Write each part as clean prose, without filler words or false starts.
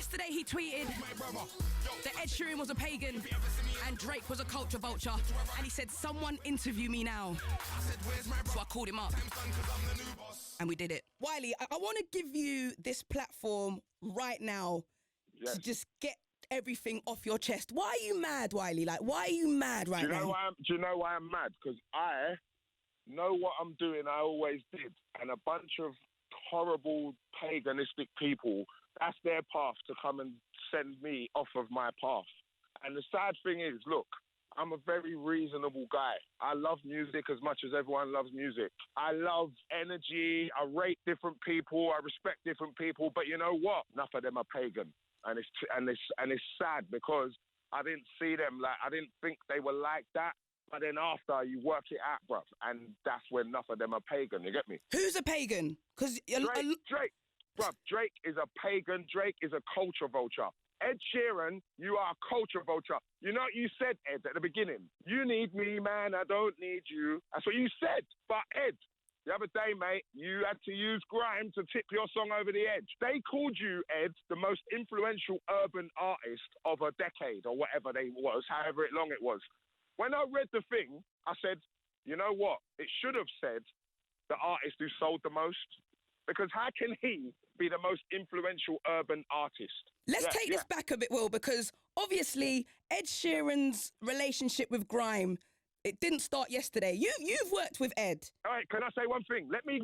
Yesterday he tweeted that Ed Sheeran was a pagan and Drake was a culture vulture, and he said, someone interview me now. So I called him up and we did it. Wiley, I want to give you this platform right now to just get everything off your chest. Why are you mad, Wiley? Like, why are you mad right now? Do you know why I'm mad? Because I know what I'm doing. I always did. And a bunch of horrible paganistic people, that's their path to come and send me off of my path. And the sad thing is, look, I'm a very reasonable guy. I love music as much as everyone loves music. I love energy. I rate different people. I respect different people. But you know what? Enough of them are pagan. And it's sad because I didn't see them I didn't think they were like that. But then after, you work it out, bruv. And that's when enough of them are pagan. You get me? Who's a pagan? Because Drake. Bruv, Drake is a pagan. Drake is a culture vulture. Ed Sheeran, you are a culture vulture. You know what you said, Ed, at the beginning? You need me, man, I don't need you. That's what you said. But Ed, the other day, mate, you had to use grime to tip your song over the edge. They called you, Ed, the most influential urban artist of a decade or whatever they was, however long it was. When I read the thing, I said, you know what? It should have said the artist who sold the most. Because how can he be the most influential urban artist? Let's take this back a bit, Will, because obviously Ed Sheeran's relationship with grime, it didn't start yesterday. You've worked with Ed. All right, can I say one thing? Let me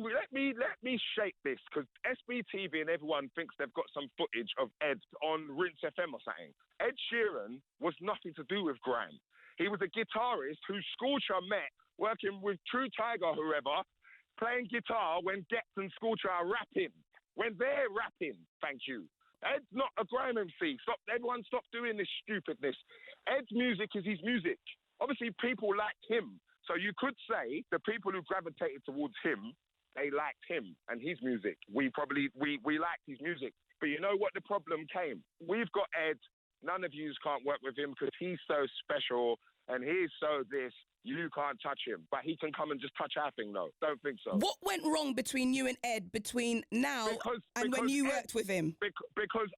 shape this, because SBTV and everyone thinks they've got some footage of Ed on Rinse FM or something. Ed Sheeran was nothing to do with grime. He was a guitarist who Scorcher met working with True Tiger, whoever, playing guitar when Gets and Scorcher are rapping. When they're rapping, thank you. Ed's not a grime MC. Everyone stop doing this stupidness. Ed's music is his music. Obviously, people liked him. So you could say the people who gravitated towards him, they liked him and his music. We liked his music. But you know what the problem came? We've got Ed. None of yous can't work with him because he's so special and he's so this. You can't touch him. But he can come and just touch our thing, though. Don't think so. What went wrong between you and Ed between now and when you worked with him? Because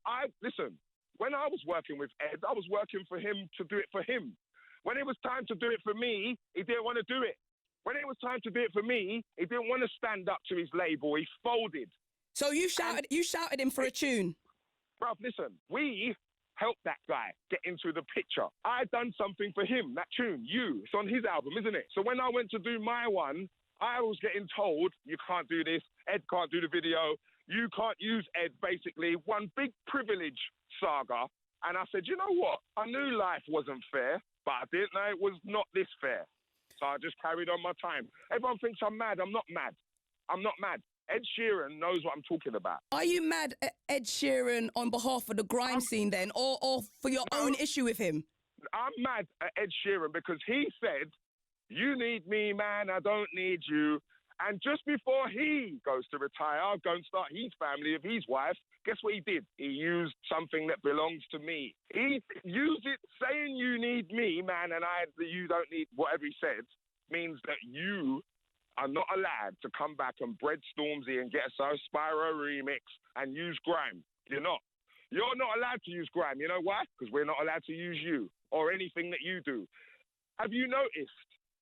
listen, when I was working with Ed, I was working for him to do it for him. When it was time to do it for me, he didn't want to do it. When it was time to do it for me, he didn't want to stand up to his label. He folded. So you shouted him for a tune? Bruv, listen, we helped that guy get into the picture. I done something for him, that tune, it's on his album, isn't it? So when I went to do my one, I was getting told, you can't do this, Ed can't do the video, you can't use Ed, basically, one big privilege saga. And I said, you know what? I knew life wasn't fair, but I didn't know it was not this fair. So I just carried on my time. Everyone thinks I'm mad. I'm not mad. I'm not mad. Ed Sheeran knows what I'm talking about. Are you mad at Ed Sheeran on behalf of the grime scene then, or for your own issue with him? I'm mad at Ed Sheeran because he said, you need me, man, I don't need you. And just before he goes to retire, go and start his family with his wife, guess what he did? He used something that belongs to me. He used it saying you need me, man, and you don't need, whatever he said, means that you are not allowed to come back and bread Stormzy and get a Spyro remix and use grime. You're not. You're not allowed to use grime. You know why? Because we're not allowed to use you or anything that you do. Have you noticed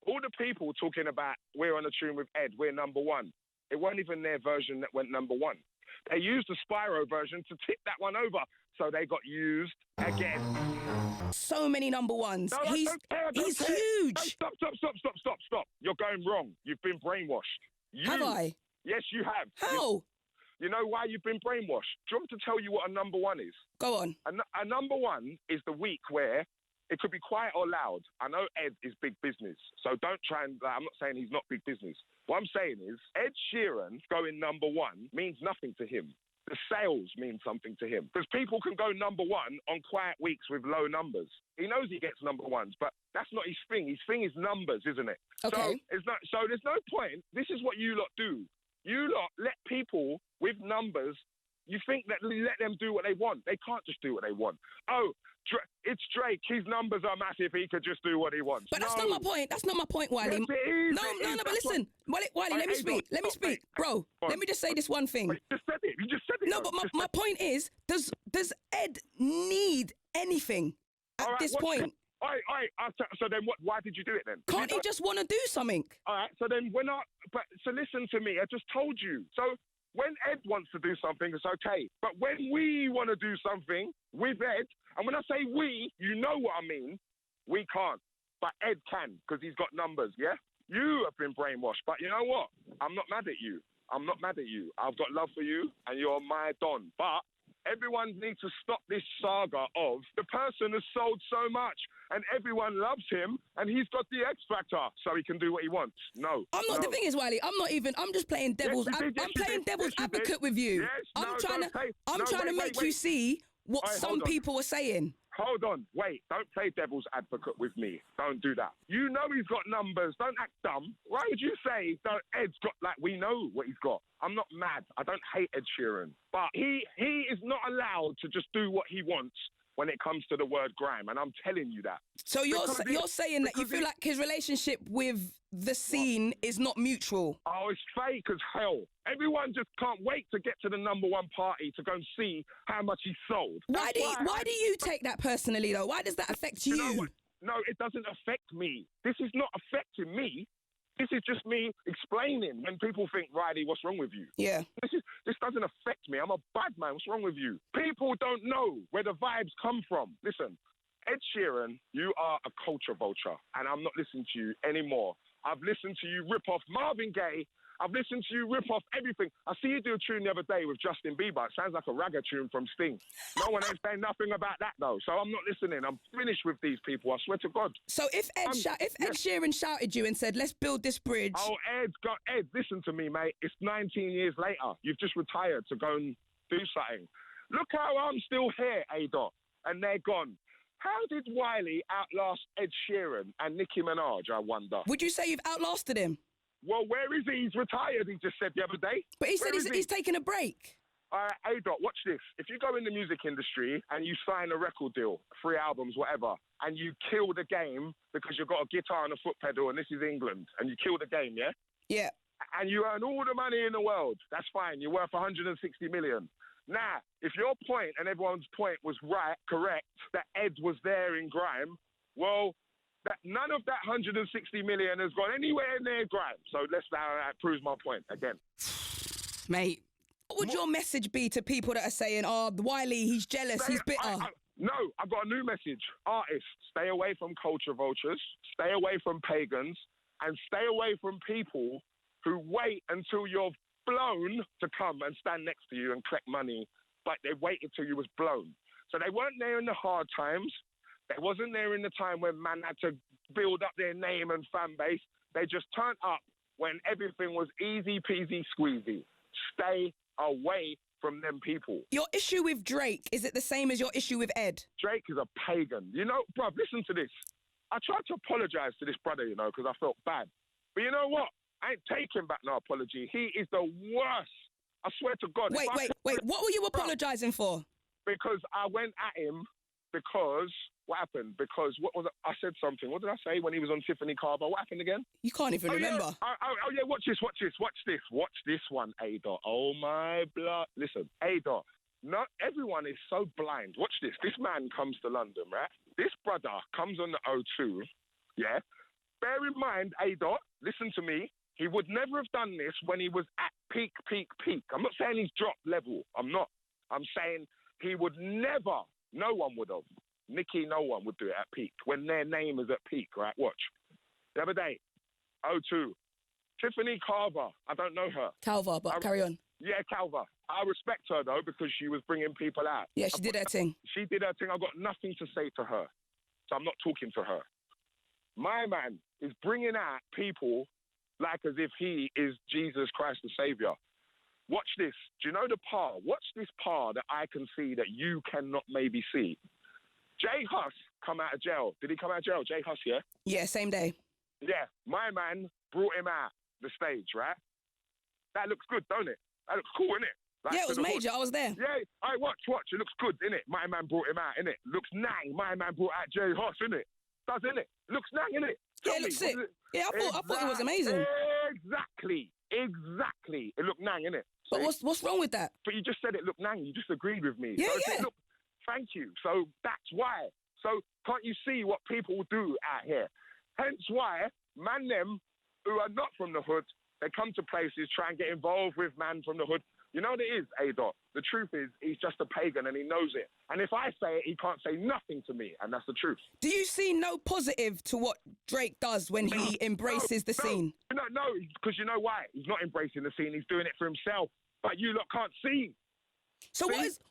all the people talking about we're on a tune with Ed, we're number one? It wasn't even their version that went number one. They used the Spyro version to tip that one over, so they got used again. So many number ones. No, he's huge. No, stop. You're going wrong. You've been brainwashed. Have I? Yes, you have. How? You know why you've been brainwashed? Do you want me to tell you what a number one is? Go on. A number one is the week where it could be quiet or loud. I know Ed is big business, so don't try and... I'm not saying he's not big business. What I'm saying is Ed Sheeran going number one means nothing to him. The sales mean something to him. Because people can go number one on quiet weeks with low numbers. He knows he gets number ones, but that's not his thing. His thing is numbers, isn't it? Okay. So there's no point. This is what you lot do. You lot let people with numbers You think that let them do what they want. They can't just do what they want. Oh, it's Drake. His numbers are massive. He could just do what he wants. But that's not my point. That's not my point, Wiley. Yes, it is. No, but listen. Wiley, let me speak. Let me speak. Bro, let me just say this one thing. You just said it. You just said it. No, but my point is, does Ed need anything at this point? All right. So then what? Why did you do it then? Can't he just want to do something? All right. So then so listen to me. I just told you. So when Ed wants to do something, it's okay. But when we want to do something with Ed, and when I say we, you know what I mean, we can't. But Ed can, because he's got numbers, yeah? You have been brainwashed. But you know what? I'm not mad at you. I've got love for you, and you're my Don. But everyone needs to stop this saga of the person has sold so much and everyone loves him and he's got the X factor so he can do what he wants. No. The thing is, Wiley, I'm just playing devil's advocate with you. Yes, I'm trying to make you see what some people are saying. Hold on, wait, don't play devil's advocate with me. Don't do that. You know he's got numbers, don't act dumb. Why would you say that Ed's got, we know what he's got? I'm not mad, I don't hate Ed Sheeran. But he is not allowed to just do what he wants when it comes to the word grime, and I'm telling you that. So you're saying that you feel like his relationship with the scene is not mutual? Oh, it's fake as hell. Everyone just can't wait to get to the number one party to go and see how much he sold. Why do you take that personally, though? Why does that affect you? Know what? No, it doesn't affect me. This is not affecting me. This is just me explaining when people think, Riley, what's wrong with you? Yeah. This doesn't affect me. I'm a bad man. What's wrong with you? People don't know where the vibes come from. Listen, Ed Sheeran, you are a culture vulture, and I'm not listening to you anymore. I've listened to you rip off Marvin Gaye. I've listened to you rip off everything. I see you do a tune the other day with Justin Bieber. It sounds like a ragga tune from Sting. No one ain't saying nothing about that, though. So I'm not listening. I'm finished with these people. I swear to God. So if Ed Sheeran shouted you and said, let's build this bridge. Oh, Ed, listen to me, mate. It's 19 years later. You've just retired to go and do something. Look how I'm still here, A-Dot, and they're gone. How did Wiley outlast Ed Sheeran and Nicki Minaj, I wonder? Would you say you've outlasted him? Well, where is he? He's retired, he just said the other day. But he said he's taking a break. A-Dot, watch this. If you go in the music industry and you sign a record deal, 3 albums, whatever, and you kill the game because you've got a guitar and a foot pedal and this is England, and you kill the game, yeah? Yeah. And you earn all the money in the world, that's fine. You're worth 160 million. Now, if your point and everyone's point was correct, that Ed was there in grime, well, none of that 160 million has gone anywhere near grime. So that proves my point again. Mate, what would your message be to people that are saying, oh, Wiley, he's jealous, he's bitter? No, I've got a new message. Artists, stay away from culture vultures, stay away from pagans, and stay away from people who wait until you're blown to come and stand next to you and collect money, but they waited till you was blown. So they weren't there in the hard times. They wasn't there in the time when man had to build up their name and fan base. They just turned up when everything was easy peasy squeezy. Stay away from them people. Your issue with Drake, is it the same as your issue with Ed? Drake is a pagan. You know, bruv, listen to this. I tried to apologise to this brother, you know, because I felt bad. But you know what? I ain't taking back no apology. He is the worst. I swear to God. Wait. What were you apologising for? Because I went at him because... What happened? Because what was it? I said something. What did I say when he was on Tiffany Carver? What happened again? You can't even remember. Yeah, watch this one, A-Dot. Oh, my blood. Listen, A-Dot, not everyone is so blind. Watch this. This man comes to London, right? This brother comes on the O2, yeah? Bear in mind, A-Dot, listen to me. He would never have done this when he was at peak. I'm not saying he's dropped level. I'm not. I'm saying he would never, no one would have. Nicki, no one would do it at peak. When their name is at peak, right? Watch. The other day, O2. Tiffany Carver. I don't know her. Calver, but carry on. Yeah, Calver. I respect her, though, because she was bringing people out. Yeah, she did her thing. She did her thing. I've got nothing to say to her. So I'm not talking to her. My man is bringing out people like as if he is Jesus Christ the Saviour. Watch this. Do you know the par? Watch this par that I can see that you cannot maybe see. Jay Huss come out of jail. Did he come out of jail? Jay Huss, yeah? Yeah, same day. Yeah, my man brought him out the stage, right? That looks good, don't it? That looks cool, innit? Like, Yeah, it was to the major. hood. I was there. Yeah, I watch. It looks good, innit? My man brought him out, innit? Looks nang. My man brought out Jay Huss, innit? Does, innit? Looks nang, innit? Yeah, it looked sick. Yeah, I thought it was amazing. Exactly. It looked nang, innit? But what's wrong with that? But you just said it looked nang. You just agreed with me. Yeah, so yeah. Look, thank you. So that's why. So can't you see what people do out here? Hence why them who are not from the hood, they come to places, try and get involved with man from the hood. You know what it is, A-Dot? The truth is, he's just a pagan and he knows it. And if I say it, he can't say nothing to me, and that's the truth. Do you see no positive to what Drake does when he embraces the scene? No, because you know why? He's not embracing the scene. He's doing it for himself. But you lot can't see. So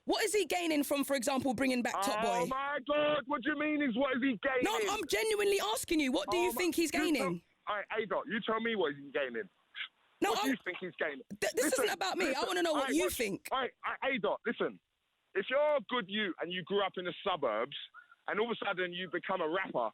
what is he gaining from, for example, bringing back Top Boy? Oh, my God. What do you mean is what is he gaining? No, I'm genuinely asking you. What do you think he's gaining? All right, A-Dot, you tell me what he's gaining. No, what do you think he's gaining? This isn't about me. I want to know what you think. All right, A-Dot, listen. If you're a good you and you grew up in the suburbs and all of a sudden you become a rapper,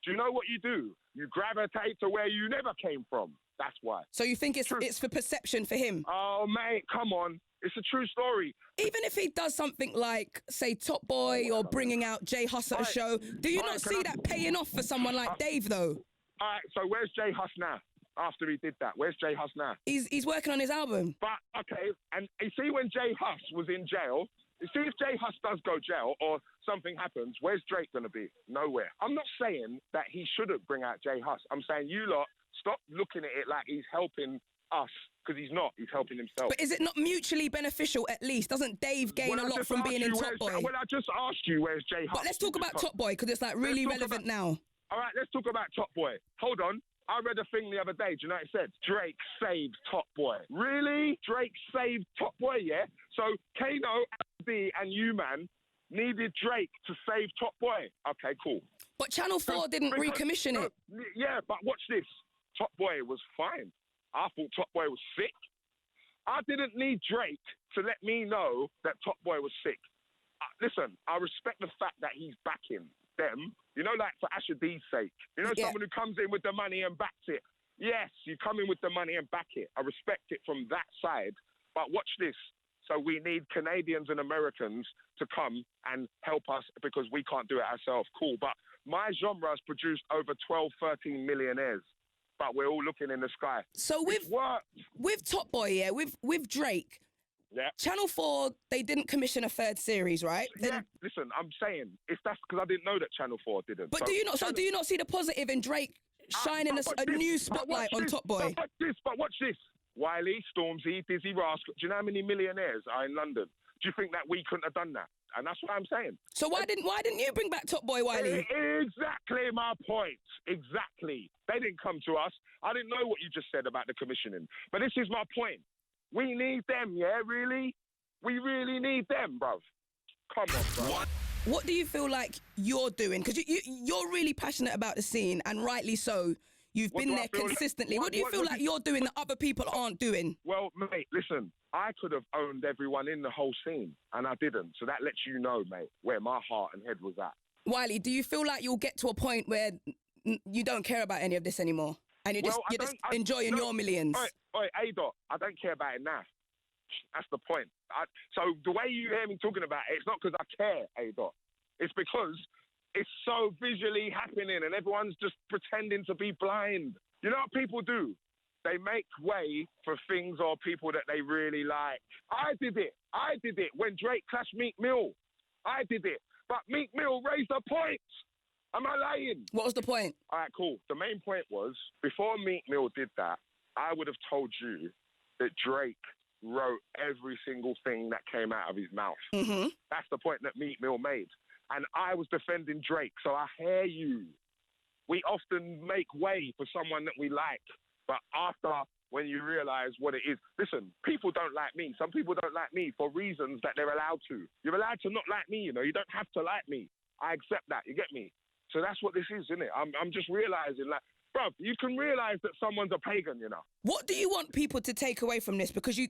do you know what you do? You gravitate to where you never came from. That's why. So you think it's for perception for him? Oh, mate, come on. It's a true story. Even if he does something like, say, Top Boy or bringing out Jay Huss at a show, do you not see that paying off for someone like Dave, though? All right, so where's Jay Huss now? After he did that, where's Jay Huss now? He's working on his album. But, okay, and you see when Jay Huss was in jail, you see if Jay Huss does go jail or something happens, where's Drake going to be? Nowhere. I'm not saying that he shouldn't bring out Jay Huss. I'm saying you lot, stop looking at it like he's helping us, because he's not. He's helping himself. But is it not mutually beneficial at least? Doesn't Dave gain a lot from being in Top Boy? Well, I just asked you where's Jay Huss. But let's talk about Top Boy, because it's like really relevant now. All right, let's talk about Top Boy. Hold on. I read a thing the other day. Do you know what it said? Drake saved Top Boy. Really? Drake saved Top Boy, yeah? So Kano, D, and you, man, needed Drake to save Top Boy. Okay, cool. But Channel 4 didn't recommission it. Yeah, but watch this. Top Boy was fine. I thought Top Boy was sick. I didn't need Drake to let me know that Top Boy was sick. Listen, I respect the fact that he's backing them, you know, like for Asher D's sake. You know, someone who comes in with the money and backs it. Yes, you come in with the money and back it. I respect it from that side. But watch this. So we need Canadians and Americans to come and help us because we can't do it ourselves. Cool. But my genre has produced over 12, 13 millionaires. But we're all looking in the sky. So with Top Boy, yeah, with Drake, yeah. Channel 4, they didn't commission a third series, right? Yeah, listen, I'm saying, that's because I didn't know that Channel 4 didn't. But do you not see the positive in Drake shining a new spotlight on Top Boy? But watch this. Wiley, Stormzy, Dizzy Rascal. Do you know how many millionaires are in London? Do you think that we couldn't have done that? And that's what I'm saying. So why didn't you bring back Top Boy, Wiley? Exactly my point. Exactly. They didn't come to us. I didn't know what you just said about the commissioning. But this is my point. We need them, yeah, really? We really need them, bruv. Come on, bro. What do you feel like you're doing? Because you're really passionate about the scene, and rightly so. You've been there consistently. What do you feel like you're doing that other people aren't doing? Well, mate, listen, I could have owned everyone in the whole scene, and I didn't. So that lets you know, mate, where my heart and head was at. Wiley, do you feel like you'll get to a point where you don't care about any of this anymore? And you're just enjoying your millions? Oi, A-Dot, I don't care about it now. That's the point. So the way you hear me talking about it, it's not because I care, A-Dot. It's because it's so visually happening and everyone's just pretending to be blind. You know what people do? They make way for things or people that they really like. I did it when Drake clashed Meek Mill. I did it. But Meek Mill raised a point. Am I lying? What was the point? All right, cool. The main point was, before Meek Mill did that, I would have told you that Drake wrote every single thing that came out of his mouth. Mm-hmm. That's the point that Meek Mill made. And I was defending Drake, so I hear you. We often make way for someone that we like, but after, when you realise what it is, listen, people don't like me. Some people don't like me for reasons that they're allowed to. You're allowed to not like me, you know. You don't have to like me. I accept that, you get me? So that's what this is, isn't it? I'm just realising, like, bruv, you can realise that someone's a pagan, you know. What do you want people to take away from this? Because you've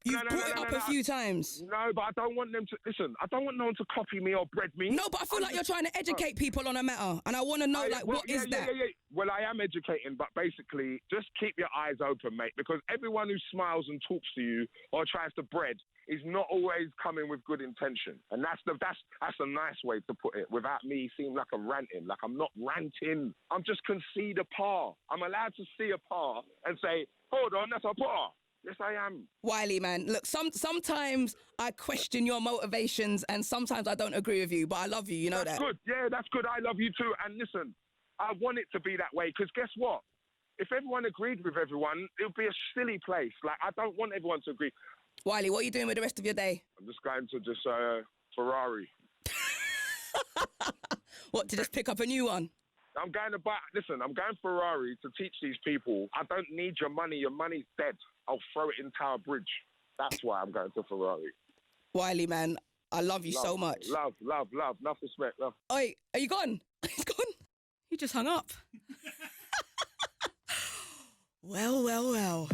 brought it up a few times. No, but I don't want them to... Listen, I don't want no one to copy me or bread me. No, but I feel like you're trying to educate people on a matter. And I want to know, what is that? Yeah. Well, I am educating, but basically, just keep your eyes open, mate. Because everyone who smiles and talks to you or tries to bread he's not always coming with good intention. And that's a nice way to put it, without me seeming like I'm ranting. Like, I'm not ranting. I'm just concede a par. I'm allowed to see a par and say, hold on, that's a par. Yes, I am. Wiley, man, look, sometimes I question your motivations and sometimes I don't agree with you, but I love you, you know that. That's good. Yeah, that's good. I love you too. And listen, I want it to be that way, because guess what? If everyone agreed with everyone, it would be a silly place. Like, I don't want everyone to agree. Wiley, what are you doing with the rest of your day? I'm just going to Ferrari. What, to just pick up a new one? I'm going Ferrari to teach these people, I don't need your money. Your money's dead. I'll throw it in Tower Bridge. That's why I'm going to Ferrari. Wiley, man, I love you so much. Love. Enough respect, love. Oi, are you gone? He's gone. He just hung up. Well.